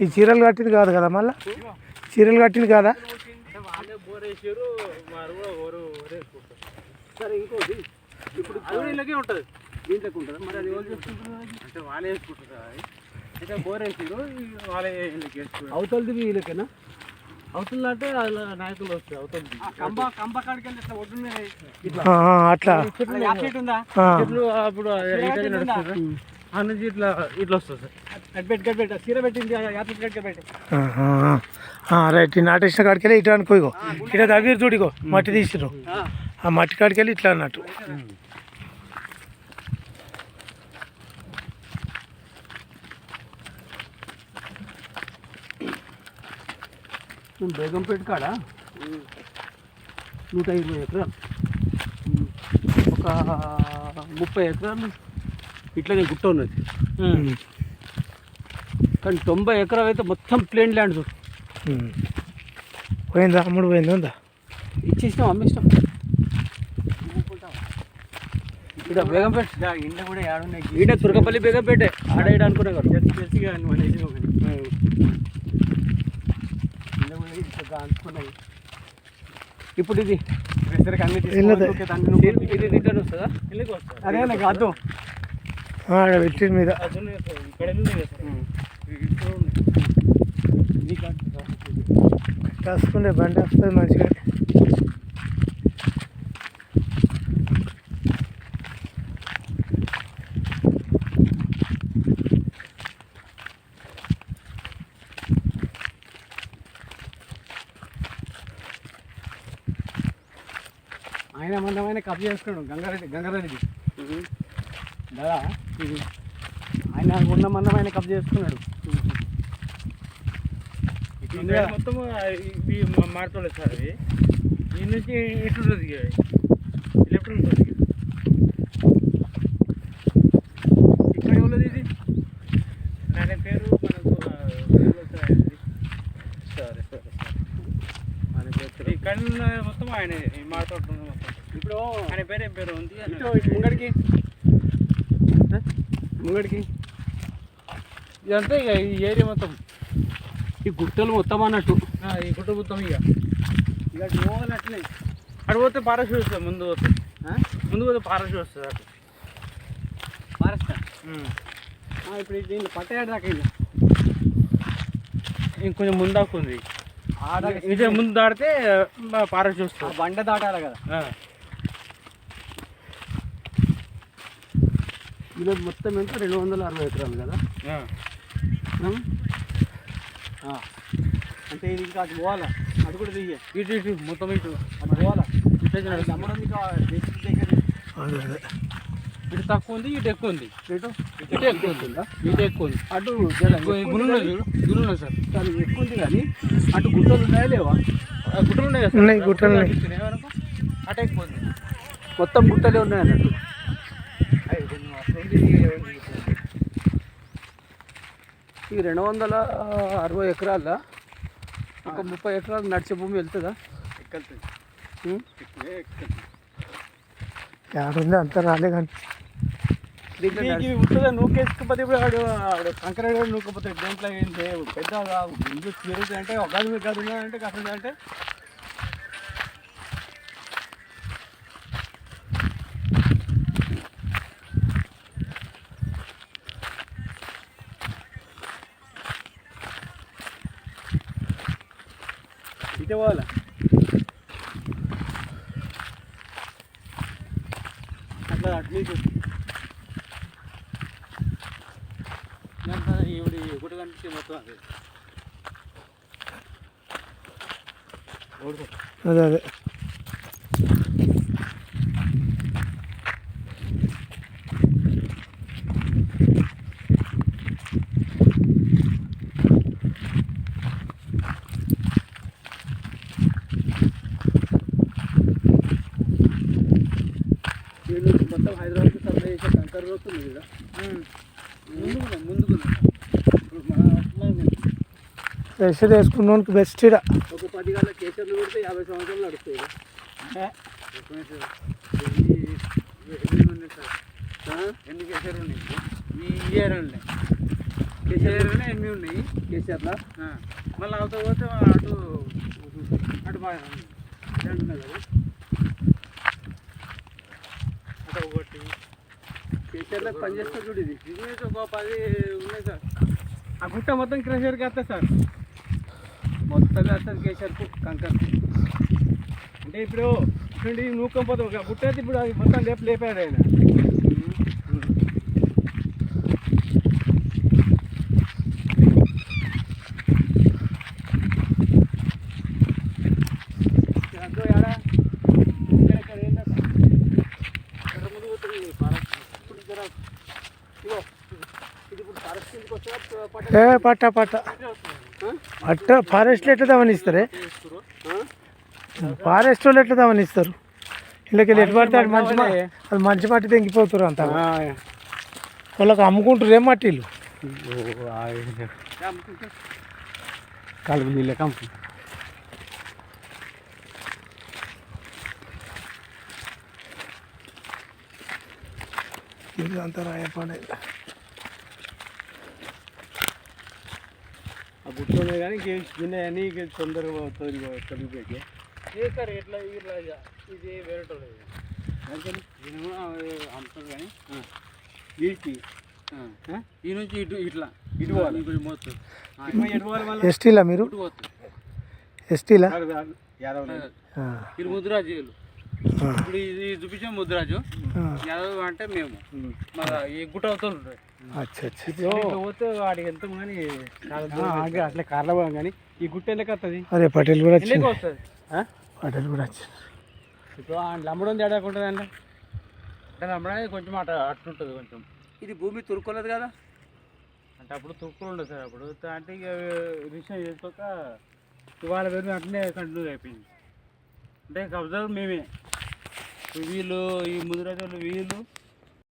ఈ చీరలు కట్టింది కాదు కదా, మళ్ళీ చీరలు కట్టింది కాదా? సరే ఇంకోటి ఇప్పుడు ఇళ్ళకే ఉంటుంది, దీంట్లోకి ఉంటుంది. మరి అది ఎవరు చేసుకుంటున్నారు అంటే వాళ్ళే వేసుకుంటారు. అయితే బోర్ వేసారు వాళ్ళే అవతలది వీళ్ళకేనా? అవతల అంటే అలా నాయకులు వస్తాయి. అవతలది కంబ కాడికి వెళ్ళి ఇట్లా ఒడ్డు అట్లా ఉందా చెట్లు అప్పుడు నడుస్తుంది. ఆ నుంచి ఇట్లా ఇట్లా వస్తుంది సార్. గడ్బెట్ సీర పెట్టింది గడ్బెట్టి రైట్. నాటేసిన కాడికి వెళ్ళి ఇట్లా అనుకో, ఇట్లా తవ్వీరు చూడిగో మట్టి తీసిరు, ఆ మట్టి కాడికి వెళ్ళి ఇట్లా అన్నట్టు. బేగంపేట కాడ 120 ఎకరాలు, ఒక 30 ఎకరాలు ఇట్లానే గుట్ట ఉన్నది. కానీ 90 ఎకరాలు అయితే మొత్తం ప్లేన్ ల్యాండ్స్. పోయిందా? అమ్ముడు పోయింది ఉందా? ఇచ్చేసినాం, అమ్మేసినాం. ఇక్కడ బేగంపేట ఇంట్లో కూడా ఏడున్నాయి. ఈడ తురకపల్లి బేగంపేటే ఆడేయడం అనుకున్నా కదా. అనుకున్నాయి. ఇప్పుడు ఇది ఇది రిటర్న్ వస్తుందా? అదే కాదు పెట్టిన మీద కాసుకుంటే బండి వస్తుంది మంచిగా. ఆయన మందమైన కబ్జా చేసుకున్నాడు గంగారెడ్డి దాదా. ఆయన ఉన్న మందమైన కబ్జా చేసుకున్నాడు. మొత్తం మారుతలేదు సార్. అది ఈ నుంచి ఇటు ఉంటుంది, లెఫ్ట్ ఉంటుంది. ఇక్కడ ఉన్నది ఇది ఆయన పేరు మనకు సరే ఆయన పేరు ఇక్కడ మొత్తం ఆయన మారుతోట మొత్తం. ఇప్పుడు ఆయన పేరు ఏం పేరు ఉంది ముంగడికి ఇదంతా ఇక ఈ ఏరియా మొత్తం ఈ గుట్టలు మొత్తం అన్నట్టు. ఈ గుట్ట మొత్తం ఇక పోవాలట్లే. అటు పోతే పారాషూట్ వస్తుంది, ముందు పోతే పారాషూట్ వస్తుంది. అటు ఫారెస్ట్ ఇప్పుడు దీన్ని పట్టేయాడు దాకా ఇంకొంచెం ముందు దాకా ఉంది. ఇదే ముందు దాటితే పారాషూట్ వస్తుంది. బండ దాటాలి కదా. ఈరోజు మొత్తం ఎంత 260 ఎకరాలు కదా. అంటే ఇది ఇంకా అటు పోవాలా, అది కూడా దిగే ఇటు మొత్తం ఇటు అటు పోవాలా. ఇటు తక్కువ ఉంది, ఇటు ఎక్కువ ఉంది. ఇటు ఎక్కువ ఉంటుందా? ఇటు ఎక్కువ ఉంది. అటు గుళ్ళు సార్ చాలా ఎక్కువ ఉంది. కానీ అటు గుట్టలు ఉన్నాయా లేవా? గుట్టలు ఉన్నాయి, గుట్టలు అటు ఎక్కువ ఉంది. మొత్తం గుట్టలే ఉన్నాయి అన్నట్టు. ఈ 260 ఎకరాల ఒక 30 ఎకరాలు నడిచే భూమి వెళ్తుందా? ఎక్కడుంది అంత రాలే కానీ దీనికి ఉత్తగా నూకేసుకపోతే ఇప్పుడు ఆడు కంకర నూకపోతే దేంట్లో ఏంటి పెద్ద ముందు తిరుగుతుందంటే ఒక గది మీకు గది ఉన్నదంటే కష్టం అంటే ఇటే పోవాలా అట్లా అట్లీస్ట్ ఈవిడి గుడి కనిపించి మొత్తం అది అదే అదే వీళ్ళు మొత్తం హైదరాబాద్కి సప్లై చేసే కంకర వస్తుంది ఇక్కడ ముందుకు ఇప్పుడు ఫ్రెష్ వేసుకున్నానికి బెస్ట్ ఇడ ఒక 10 గంటల కేసర్లు పెడితే 50 సంవత్సరాలు నడుస్తాయి ఎన్ని కేసర్లు ఉన్నాయి ఈ ఇయర్ ఉన్నాయి కేసీఆర్లోనే 8 ఉన్నాయి కేసీఆర్లో మళ్ళీ అవతల పోతే అటు అటు బాగా అంటున్నారు కదా అటు ఒకటి కేసీఆర్లకు పనిచేస్తే చూడు ఇది బిజినెస్ ఒక 10 ఉన్నాయి సార్ ఆ గుట్ట మొత్తం కేసీఆర్కి వస్తుంది సార్ మొత్తం వస్తుంది కేసీఆర్కు కంకర్కు అంటే ఇప్పుడు ఇటువంటి నూకం పోతే ఒక గుట్ట అయితే ఇప్పుడు అది మొత్తం లేపాడు ఆయన ఏ పట్ట పట్ట పట్ట ఫారెస్ట్లో ఎట్లా దమనిస్తారే ఫారెస్ట్ వాళ్ళు ఎట్లా దమనిస్తారు ఇళ్ళకి ఎటు పడితే అది మంచి మట్టి తెంగిపోతారు అంత వాళ్ళకి అమ్ముకుంటారు ఏం మట్టిలు కలుగు నీళ్ళకి అమ్ముకుంటారు ఇది అంతా రాయపడే ఆ గుర్తునే కానీ విన్నాయని తొందరగా తొలగిపోయి సార్ ఎట్లా ఇట్లా ఇది వేరే అమ్ముతారు కానీ వీటికి ఈ నుంచి ఇటు ఇట్లా ఇటు పోవాలి ఇప్పుడు మొత్తం ఎటు పోవాలి మళ్ళీ ఎస్టీలా మీరు ఇటు పోతుంది ఎస్టీలా యాదవ్ ఇది ముద్రాజు ఇప్పుడు ఇది చూపించాం ముద్రాజు యాదవ్ అంటే మేము మళ్ళీ ఈ గుట్ట అవుతుంది పోతే వాడికి ఎంత కానీ అట్లా కార్లో పోయాం కానీ ఈ గుట్ట వెళ్ళక వస్తుంది అదే పటేల్ కూడా వచ్చింది వస్తుంది పటేల్ కూడా వచ్చింది ఇప్పుడు లమ్మడం తేడాకుంటుంది అంటే లమ్మడానికి కొంచెం అట్లుంటుంది కొంచెం ఇది భూమి తురుకోలేదు కదా అంటే అప్పుడు తురుకులు ఉండదు సార్ అప్పుడు అంటే ఇక రిజిస్ట్రేషన్ చేసుకోక ఇవాళ పేరు అట్లనే కంటిన్యూ అయిపోయింది అంటే కబ్జాలు మేమే వీళ్ళు ఈ ముదిరాజు వీళ్ళు